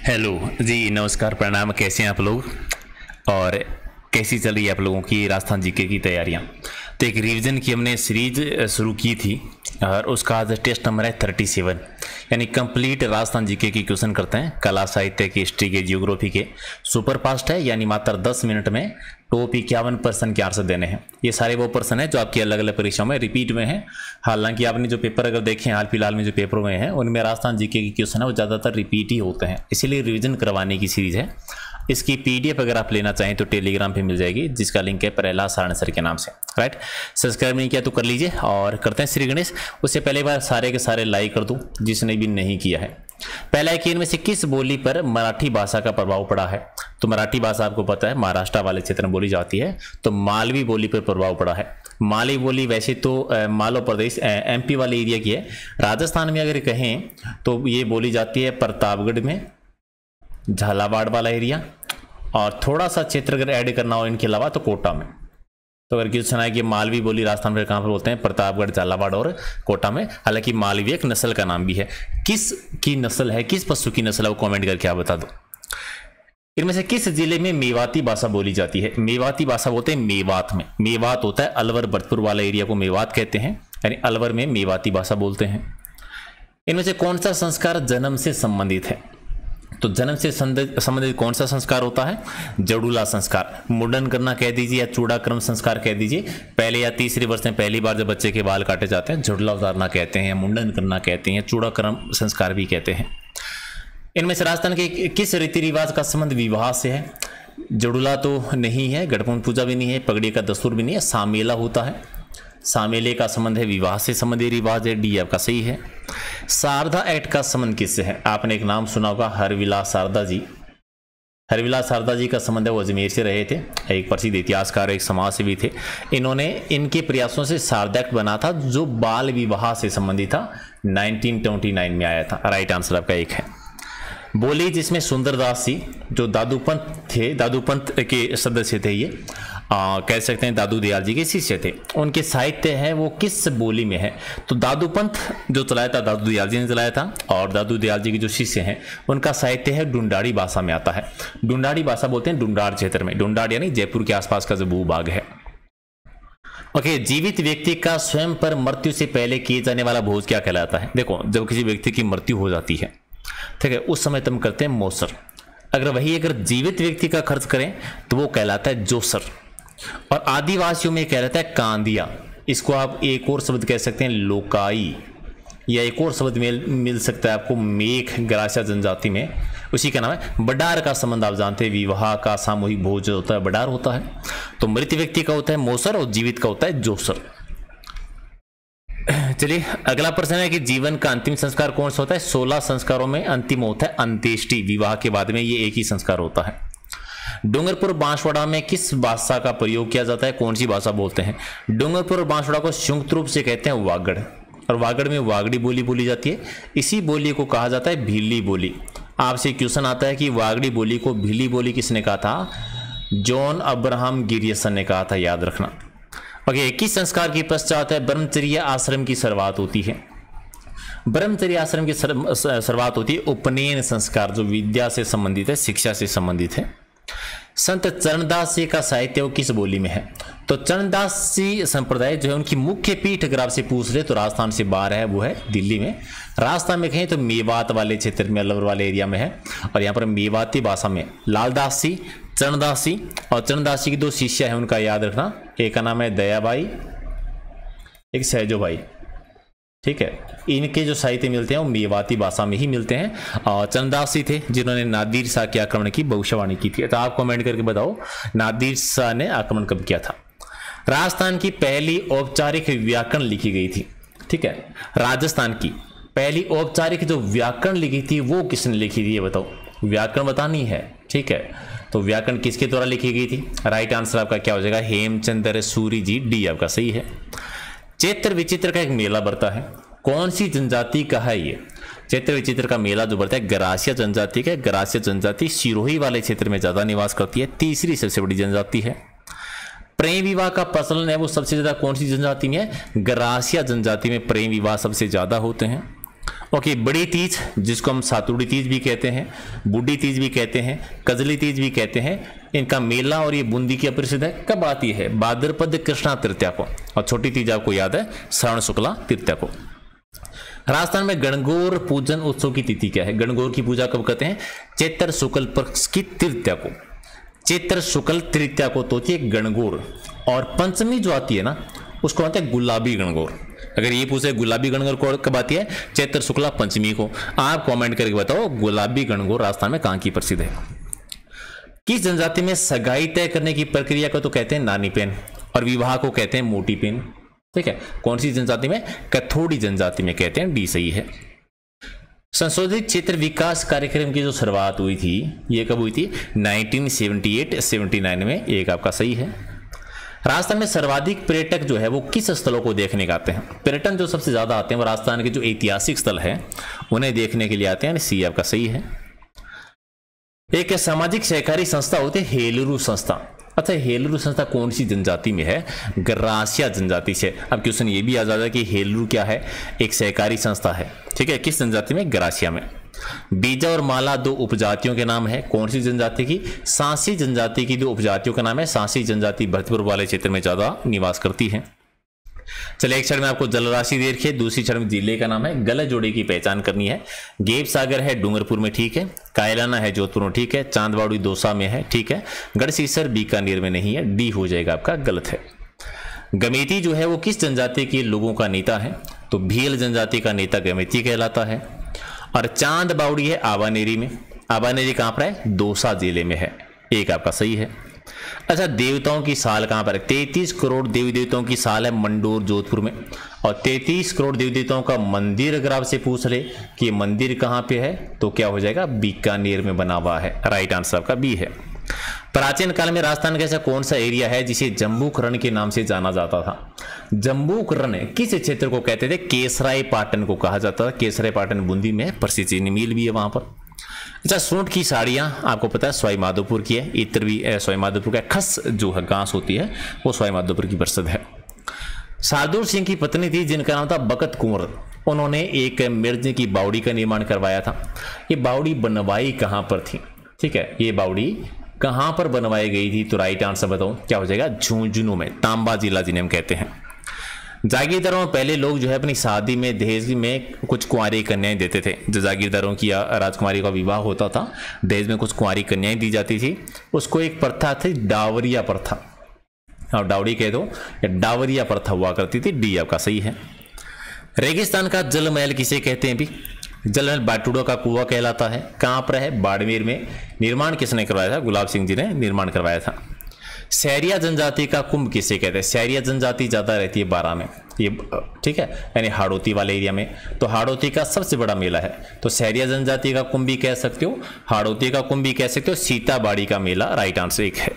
Hello जी, नमस्कार, प्रणाम। कैसे हैं आप लोग और कैसी चल रही है आप लोगों की राजस्थान जीके की तैयारियां। तो एक रिवीजन की हमने सीरीज शुरू की थी और उसका आज टेस्ट नंबर है 37, यानी कंप्लीट राजस्थान जीके की क्वेश्चन करते हैं। कला, साहित्य की, हिस्ट्री के, जियोग्राफी के। सुपर फास्ट है, यानी मात्र 10 मिनट में टॉप 51 प्रश्न के आंसर देने हैं। ये सारे वो प्रश्न हैं जो आपकी अलग अलग परीक्षाओं में रिपीट में हैं। हालांकि आपने जो पेपर अगर देखे हाल फिलहाल में जो पेपर हुए हैं उनमें राजस्थान जीके के क्वेश्चन है वो ज़्यादातर रिपीट ही होते हैं, इसीलिए रिवीजन करवाने की सीरीज है। इसकी पीडीएफ अगर आप लेना चाहें तो टेलीग्राम पे मिल जाएगी, जिसका लिंक है प्रहलाद सारण सर के नाम से। राइट, सब्सक्राइब नहीं किया तो कर लीजिए और करते हैं श्री गणेश। उससे पहले बार सारे के सारे लाइक कर दूं जिसने भी नहीं किया है। पहला है कि इनमें से किस बोली पर मराठी भाषा का प्रभाव पड़ा है। तो मराठी भाषा आपको पता है महाराष्ट्र वाले क्षेत्र में बोली जाती है, तो मालवी बोली पर प्रभाव पड़ा है। मालवी बोली वैसे तो मालवा प्रदेश एमपी वाले एरिया की है। राजस्थान में अगर कहें तो ये बोली जाती है प्रतापगढ़ में, झालावाड़ वाला एरिया, और थोड़ा सा क्षेत्र अगर ऐड करना हो इनके अलावा तो कोटा में। तो अगर क्वेश्चन है कि मालवी बोली राजस्थान में कहाँ पर बोलते हैं, प्रतापगढ़, झालावाड़ और कोटा में। हालांकि मालवी एक नस्ल का नाम भी है। किस की नस्ल है, किस पशु की नस्ल है, वो कमेंट करके आप बता दो। इनमें से किस जिले में मेवाती भाषा बोली जाती है। मेवाती भाषा बोलते हैं मेवात में। मेवात होता है अलवर भरतपुर वाला एरिया को मेवात कहते हैं, यानी अलवर में मेवाती भाषा बोलते हैं। इनमें से कौन सा संस्कार जन्म से संबंधित है। तो जन्म से संबंधित कौन सा संस्कार होता है, जड़ूला संस्कार। मुंडन करना कह दीजिए या चूड़ाक्रम संस्कार कह दीजिए। पहले या तीसरे वर्ष में पहली बार जब बच्चे के बाल काटे जाते हैं जड़ूला उतारना कहते हैं, मुंडन करना कहते हैं, चूड़ाक्रम संस्कार भी कहते हैं। इनमें से राजस्थान के किस रीति रिवाज का संबंध विवाह से है। जड़ूला तो नहीं है, गढ़पुर पूजा भी नहीं है, पगड़ी का दस्तूर भी नहीं है, सामेला होता है। सामेले का संबंध है विवाह से संबंधी रिवाज है, डी आपका सही है। शारदा एक्ट का संबंध किससे है। आपने एक नाम सुना होगा, हरविलास शारदा जी। हरविलास शारदा जी का संबंध है वो अजमेर से रहे थे, एक प्रसिद्ध इतिहासकार, एक समाजसेवी थे। इन्होंने इनके प्रयासों से शारदा एक्ट बना था जो बाल विवाह से संबंधित था, 1929 में आया था। राइट आंसर आपका एक है। बोली जिसमें सुंदरदास जी जो दादूपंत थे, दादूपंत के सदस्य थे, ये कह सकते हैं दादू दयाल जी के शिष्य थे, उनके साहित्य है वो किस बोली में है। तो दादूपंत जो चलाया था दादू दयाल जी ने चलाया था, और दादू दयाल जी के जो शिष्य हैं उनका साहित्य है डुंडाड़ी भाषा में आता है। डुंडाड़ी भाषा बोलते हैं डुंडाड़ क्षेत्र में, डुंडाड़ यानी जयपुर के आसपास का जो भूभाग है। ओके, जीवित व्यक्ति का स्वयं पर मृत्यु से पहले किए जाने वाला भोज क्या कहलाता है। देखो, जब किसी व्यक्ति की मृत्यु हो जाती है, ठीक है, उस समय तुम करते हैं मौसर। अगर जीवित व्यक्ति का खर्च करें तो वो कहलाता है जोसर। और आदिवासियों में कहलाता है कांदिया। इसको आप एक और शब्द कह सकते हैं लोकाई, या एक और शब्द मिल सकता है आपको मेघ ग्रासिया जनजाति में, उसी का नाम है बडार का संबंध। आप जानते हैं विवाह का सामूहिक भोज होता है बडार होता है। तो मृत व्यक्ति का होता है मौसर और जीवित का होता है जोसर। चलिए अगला प्रश्न है कि जीवन का अंतिम संस्कार कौन सा होता है। 16 संस्कारों में अंतिम होता है अंत्येष्टि। विवाह के बाद में ये एक ही संस्कार होता है। डूंगरपुर बांसवाड़ा में किस भाषा का प्रयोग किया जाता है, कौन सी भाषा बोलते हैं। डूंगरपुर और बांसवाड़ा को संयुक्त रूप से कहते हैं वागड़, और वागड़ में वागड़ी बोली बोली जाती है। इसी बोली को कहा जाता है भीली बोली। आपसे क्वेश्चन आता है कि वागड़ी बोली को भीली बोली किसने कहा था। जॉन अब्राहम गिरियसन ने कहा था, याद रखना। ओके, किस संस्कार के पश्चात है ब्रह्मचर्य आश्रम की शुरुआत होती है। ब्रह्मचर्य आश्रम की शुरुआत होती है उपनयन संस्कार, जो विद्या से संबंधित है, शिक्षा से संबंधित है। संत चरणदास जी का साहित्य वो किस बोली में है। तो चरणदास जी संप्रदाय जो है उनकी मुख्य पीठ अगर आपसे पूछ रहे तो राजस्थान से बाहर है, वो है दिल्ली में। राजस्थान में कहें तो मेवात वाले क्षेत्र में, अलवर वाले एरिया में है। और यहाँ पर मेवाती भाषा में लालदास जी, चरणदास जी, और चरणदास जी की 2 शिष्य है उनका याद रखना। एक का नाम है दयाबाई, एक सहजो भाई, ठीक है। इनके जो साहित्य मिलते हैं वो मेवाती भाषा में ही मिलते हैं। और चरणदास जी थे जिन्होंने नादिर शाह के आक्रमण की भविष्यवाणी की थी। तो आप कमेंट करके बताओ नादिर शाह ने आक्रमण कब किया था। राजस्थान की पहली औपचारिक व्याकरण लिखी गई थी, ठीक है। राजस्थान की पहली औपचारिक जो व्याकरण लिखी थी वो किसने लिखी थी, ये बताओ। व्याकरण बतानी है, ठीक है। तो व्याकरण किसके द्वारा लिखी गई थी। राइट आंसर आपका क्या हो जाएगा, हेमचंद्र सूरी जी, डी आपका सही है। चैत्र विचित्र का एक मेला बढ़ता है, कौन सी जनजाति का है ये। चैत्र विचित्र का मेला जो बढ़ता है गरासिया जनजाति का। गरासिया जनजाति सिरोही वाले क्षेत्र में ज्यादा निवास करती है, तीसरी सबसे बड़ी जनजाति है। प्रेम विवाह का प्रचलन है वो सबसे ज्यादा कौन सी जनजाति में है, गरासिया जनजाति में प्रेम विवाह सबसे ज्यादा होते हैं। ओके, बड़ी तीज जिसको हम सातुड़ी तीज भी कहते हैं, बूढ़ी तीज भी कहते हैं, कजली तीज भी कहते हैं, इनका मेला और ये बूंदी की प्रसिद्ध है। कब आती है? भाद्रपद कृष्णा तृतीया को। और छोटी तीज आपको याद है श्रावण शुक्ला तृतीया को। राजस्थान में गणगौर पूजन उत्सव की तिथि क्या है? गणगौर की पूजा कब करते हैं? चैत्र शुक्ल पक्ष की तृतीया को। चैत्र शुक्ल तृतीया को तो होती है गणगौर, और पंचमी जो आती है ना उसको आते हैं गुलाबी गणगौर। अगर ये पूछे गुलाबी गणगौर कब आती है? चैत्र शुक्ला पंचमी को। आप कमेंट करके बताओ गुलाबी गणगौर राजस्थान में कहां की प्रसिद्ध है? किस जनजाति में सगाई तय करने की प्रक्रिया को तो कहते हैं नानी पेन, और विवाह को कहते हैं मोटी पेन। ठीक है, कौन सी जनजाति में? कथोड़ी जनजाति में कहते हैं। डी सही है। संशोधित क्षेत्र विकास कार्यक्रम की जो शुरुआत हुई थी ये कब हुई थी? 1978-79 में। एक आपका सही है। राजस्थान में सर्वाधिक पर्यटक जो है वो किस स्थलों को देखने के आते हैं? पर्यटन जो सबसे ज्यादा आते हैं वो राजस्थान के जो ऐतिहासिक स्थल है उन्हें देखने के लिए आते हैं। सी आपका सही है। एक सामाजिक सहकारी संस्था होती है हेलुरु संस्था। अच्छा, हेलुरु संस्था कौन सी जनजाति में है? गरासिया जनजाति से। अब क्वेश्चन ये भी आ जाता है कि हेलुरु क्या है? एक सहकारी संस्था है। ठीक है, किस जनजाति में? गरासिया में। बीजा और माला दो उपजातियों के नाम है। कौन सी जनजाति की? सांसी जनजाति की दो उपजातियों का नाम है। सांसी जनजाति भरतपुर वाले क्षेत्र में ज्यादा निवास करती है। चलिए, एक क्षण में आपको जलराशि दे रखी है, दूसरी क्षण में जिले का नाम है। गलत जोड़े की पहचान करनी है। गेप सागर है डूंगरपुर में, ठीक है। कायलाना है जोधपुर में, ठीक है। चांदबाड़ी दौसा में है, ठीक है। गढ़सीसर बीकानेर में नहीं है। डी हो जाएगा आपका, गलत है। गमेती जो है वो किस जनजाति के लोगों का नेता है? तो भील जनजाति का नेता गमेती कहलाता है। और चांद बावड़ी है आवानेरी में। आवानेरी कहां पर है? दौसा जिले में है। एक आपका सही है। अच्छा, देवताओं की साल कहां पर है? 33 करोड़ देवी देवताओं की साल है मंडोर जोधपुर में। और 33 करोड़ देवी देवताओं का मंदिर अगर आपसे पूछ ले कि मंदिर कहां पे है तो क्या हो जाएगा? बीकानेर में बना हुआ है। राइट आंसर आपका बी है। प्राचीन काल में राजस्थान का ऐसा कौन सा एरिया है जिसे जम्बूक रण के नाम से जाना जाता था? जम्बूक रण किस क्षेत्र को कहते थे? केसराय पाटन को कहा जाता था। केसराय पाटन बूंदी में प्रसिद्ध चीनी मिल भी है वहां पर। अच्छा, सूंठ की साड़ियां आपको पता है सवाई माधोपुर की है। इत्र भी सवाई माधोपुर का। खस जो है घास होती है वो सवाई माधोपुर की प्रसिद्ध है। शार्दुल सिंह की पत्नी थी जिनका नाम था बकत कुंवर। उन्होंने एक मिर्ज की बावड़ी का निर्माण करवाया था। ये बावड़ी बनवाई कहां पर थी? ठीक है, ये बावड़ी कहां पर बनवाई गई थी? तो राइट आंसर बताओ क्या हो जाएगा? झुंझुनू में। तांबा जिला जिन्हें हम कहते हैं। जागीरदारों में पहले लोग जो है अपनी शादी में दहेज में कुछ कुंवारी कन्याएं देते थे। जो जागीरदारों की राजकुमारी का विवाह होता था, दहेज में कुछ कुंवारी कन्याएं दी जाती थी। उसको एक प्रथा थी डावरिया प्रथा, और डावरी कह दो, डावरिया प्रथा हुआ करती थी। डी आपका सही है। रेगिस्तान का जल महल किसे कहते हैं? भी जल महल बाटूडा का कुआं कहलाता है। कहां पर है? बाड़मेर में। निर्माण किसने करवाया था? गुलाब सिंह जी ने निर्माण करवाया था। सैरिया जनजाति का कुंभ किसे कहते हैं? सैरिया जनजाति ज्यादा रहती है बारा में, ये ठीक है, यानी हाड़ौती वाले एरिया में। तो हाड़ौती का सबसे बड़ा मेला है, तो सैरिया जनजाति का कुंभ भी कह सकते हो, हाड़ौती का कुंभ भी कह सकते हो। सीताबाड़ी का मेला राइट आंसर एक है।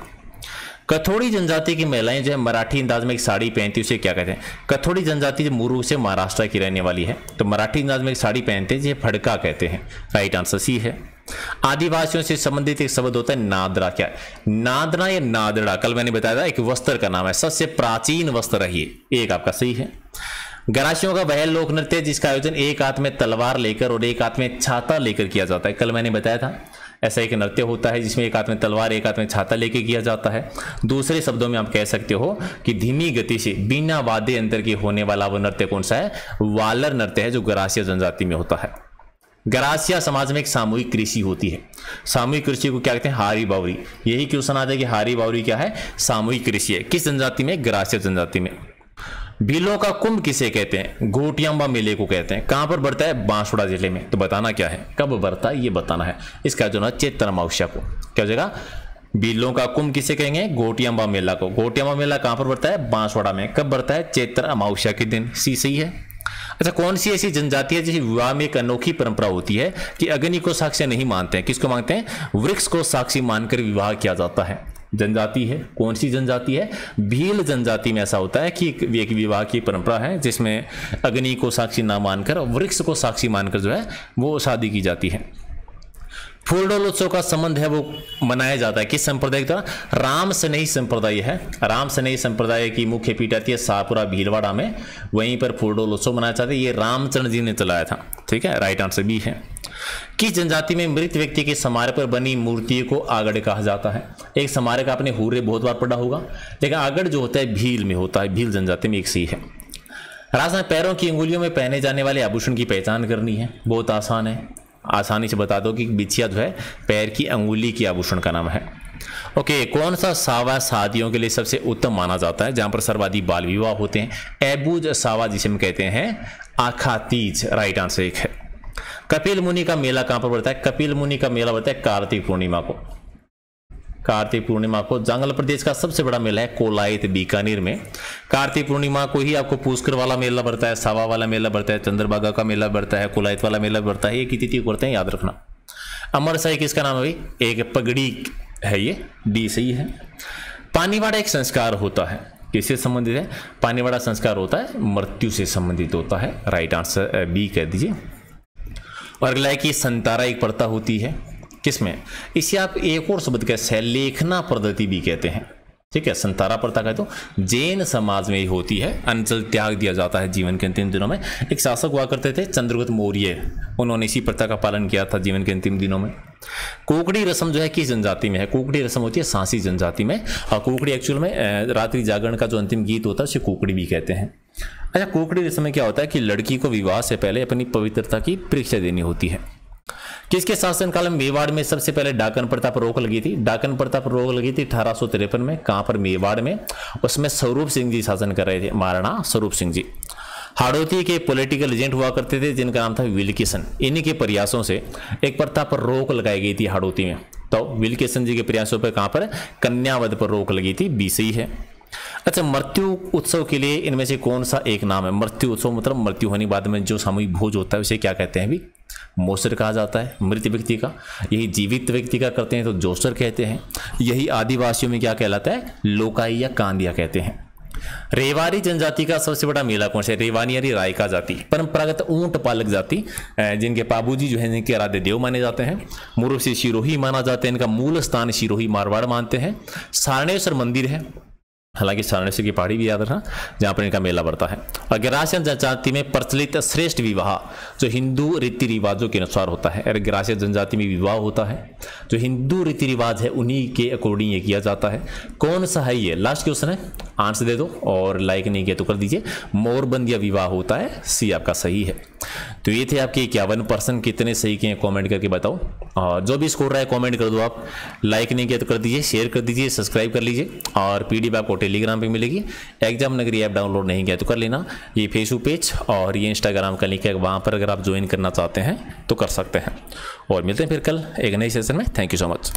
कथोड़ी जनजाति की महिलाएं जो है मराठी अंदाज में एक साड़ी पहनती है, उसे क्या कहते हैं? कथोड़ी जनजाति जो मूल रूप से महाराष्ट्र की रहने वाली है, तो मराठी अंदाज में एक साड़ी पहनते हैं जिसे फड़का कहते हैं। राइट आंसर सी है। आदिवासियों से संबंधित एक शब्द होता है नादरा। क्या है? नादरा या नादड़ा, कल मैंने बताया था एक वस्त्र का नाम है, सबसे प्राचीन वस्त्र है ये। एक आपका सही है। गरासियों का वह लोक नृत्य है जिसका आयोजन एक हाथ में तलवार लेकर और एक हाथ में छाता लेकर किया जाता है। कल मैंने बताया था ऐसा एक नृत्य होता है जिसमें एक हाथ में तलवार एक हाथ में छाता लेके किया जाता है। दूसरे शब्दों में आप कह सकते हो कि धीमी गति से बिना वाद्य यंत्र के होने वाला वो नृत्य कौन सा है? वालर नृत्य है, जो गरासिया जनजाति में होता है। गरासिया समाज में एक सामूहिक कृषि होती है। सामूहिक कृषि को क्या कहते हैं? हारी बावरी। यही क्वेश्चन आता है कि हारी बावरी क्या है? सामूहिक कृषि है। किस जनजाति में? गरासिया जनजाति में। भीलों का कुंभ किसे कहते हैं? घोटियांबा मेले को कहते हैं। कहां पर बढ़ता है? बांसवाड़ा जिले में। तो बताना क्या है, कब बढ़ता है ये बताना है। इसका जो ना चैत्र अमावस्या को क्या हो जाएगा? भीलों का कुंभ किसे कहेंगे? घोटियांबा मेला को। घोटियांबा मेला कहां पर बढ़ता है? बांसवाड़ा में। कब बढ़ता है? चैत्र अमावस्या के दिन। सी सही है। अच्छा, कौन सी ऐसी जनजाति है जिसे विवाह में एक अनोखी परंपरा होती है कि अग्नि को साक्षी नहीं मानते हैं? किसको मानते हैं? वृक्ष को साक्षी मानकर विवाह किया जाता है। जनजाति है, कौन सी जनजाति है? भील जनजाति में ऐसा होता है कि एक विवाह की परंपरा है जिसमें अग्नि को साक्षी ना मानकर वृक्ष को साक्षी मानकर जो है वो शादी की जाती है। फूलडोल उत्सव का संबंध है वो मनाया जाता है किस संप्रदाय का? राम सनेही संप्रदाय है। राम सनेही संप्रदाय की मुख्य पीठ आती है शाहपुरा भीलवाड़ा में, वहीं पर फूलडोल उत्सव मनाया जाता है। ये रामचंद्र जी ने चलाया था। ठीक है, राइट आंसर बी है। किस जनजाति में मृत व्यक्ति के स्मारक पर बनी मूर्ति को आगड़ कहा जाता है? एक स्मारक आपने हुर्रे बहुत बार पढ़ा होगा, लेकिन आगड़ जो होता है भील में होता है, भील जनजाति में एक सी है। राजस्थान पैरों की अंगुलियों में पहने जाने वाले आभूषण की पहचान करनी है, बहुत आसान है, आसानी से बता दो कि बिछिया जो है पैर की अंगुली की आभूषण का नाम है। ओके, कौन सा सावा शादियों के लिए सबसे उत्तम माना जाता है, जहां पर सर्वाधिक बाल विवाह होते हैं? एबूज सावा जिसे हम कहते हैं आखा तीज, राइट आंसर एक है। कपिल मुनि का मेला कहां पर पड़ता है? कपिल मुनि का मेला पड़ता है कार्तिक पूर्णिमा को। कार्तिक पूर्णिमा को जंगल प्रदेश का सबसे बड़ा मेला है कोलायत बीकानेर में। कार्तिक पूर्णिमा को ही आपको पुष्कर वाला मेला बढ़ता है, सावा वाला मेला बढ़ता है, चंद्रभागा का मेला बढ़ता है, कोलायत वाला मेला बढ़ता है। एक ही तिथि करते हैं, याद रखना। अमर शाही किसका नाम है भाई? एक पगड़ी है, ये डी सही है। पानीवाड़ा एक संस्कार होता है, किससे संबंधित है? पानीवाड़ा संस्कार होता है मृत्यु से संबंधित होता है, राइट आंसर बी कह दीजिए। और अगला है कि संतारा एक प्रथा होती है किसमें? इसे आप एक और शब्द कैसे है, लेखना पद्धति भी कहते हैं। ठीक है, संतारा प्रथा कहते हो जैन समाज में ही होती है। अन्न त्याग दिया जाता है जीवन के अंतिम दिनों में। एक शासक हुआ करते थे चंद्रगुप्त मौर्य, उन्होंने इसी प्रथा का पालन किया था जीवन के अंतिम दिनों में। कोकड़ी रस्म जो है किस जनजाति में है? कोकड़ी रस्म होती है सांसी जनजाति में, और कोकड़ी एक्चुअल में रात्रि जागरण का जो अंतिम गीत होता है उसे कोकड़ी भी कहते हैं। अच्छा, कोकड़ी रस्म में क्या होता है कि लड़की को विवाह से पहले अपनी पवित्रता की परीक्षा देनी होती है। किसके शासनकाल में मेवाड़ में सबसे पहले डाकन प्रथा पर रोक लगी थी? डाकन प्रथा पर रोक लगी थी 1853 में। कहां पर? मेवाड़ में। उसमें स्वरूप सिंह जी शासन कर रहे थे, महाराणा स्वरूप सिंह जी। हाड़ौती के पॉलिटिकल एजेंट हुआ करते थे जिनका नाम था विल्किसन। इन्हीं के प्रयासों से एक प्रथा पर रोक लगाई गई थी हाड़ौती में। तो विल्किसन जी के प्रयासों पर कहां पर? कन्यावध पर रोक लगी थी, बी सही है। अच्छा, मृत्यु उत्सव के लिए इनमें से कौन सा एक नाम है? मृत्यु उत्सव मतलब मृत्यु होने के बाद में जो सामूहिक भोज होता है उसे क्या कहते हैं? भी मोसर कहा जाता है मृत व्यक्ति का। यही जीवित व्यक्ति का करते हैं तो जोसर कहते हैं। यही आदिवासियों में क्या कहलाता है? लोकाई या कांदिया कहते हैं। रेवारी जनजाति का सबसे बड़ा मेला कौन सा है? रेवानियारी रायका जाति, परंपरागत ऊंट पालक जाति, जिनके बाबूजी जो है इनके आराध्य देव माने जाते हैं। मुरुषी सिरोही माना जाता है, इनका मूल स्थान सिरोही मारवाड़ मानते हैं। सारणेश्वर मंदिर है, हालांकि सारणेश्वर की पहाड़ी भी याद रखना, जहां पर इनका मेला बढ़ता है। और गिरासियन जनजाति में प्रचलित श्रेष्ठ विवाह जो हिंदू रीति रिवाजों के अनुसार होता है। गिरासियन जनजाति में विवाह होता है जो हिंदू रीति रिवाज है उन्हीं के अकॉर्डिंग ये किया जाता है। कौन सा है ये? लास्ट क्वेश्चन है, आंसर दे दो और लाइक नहीं किया तो कर दीजिए। मोरबंदिया विवाह होता है, सी आपका सही है। तो ये थे आपके 51%। कितने सही किए कमेंट करके बताओ। और जो भी स्कोर रहा है कमेंट कर दो आप। लाइक नहीं किया तो कर दीजिए, शेयर कर दीजिए, सब्सक्राइब कर लीजिए। और पीडीएफ आपको टेलीग्राम पे मिलेगी। एग्जाम नगरी ऐप डाउनलोड नहीं किया तो कर लेना। ये फेसबुक पेज और ये इंस्टाग्राम का लिंक है, वहाँ पर अगर आप ज्वाइन करना चाहते हैं तो कर सकते हैं। और मिलते हैं फिर कल एक नए सेशन में। Thank you so much.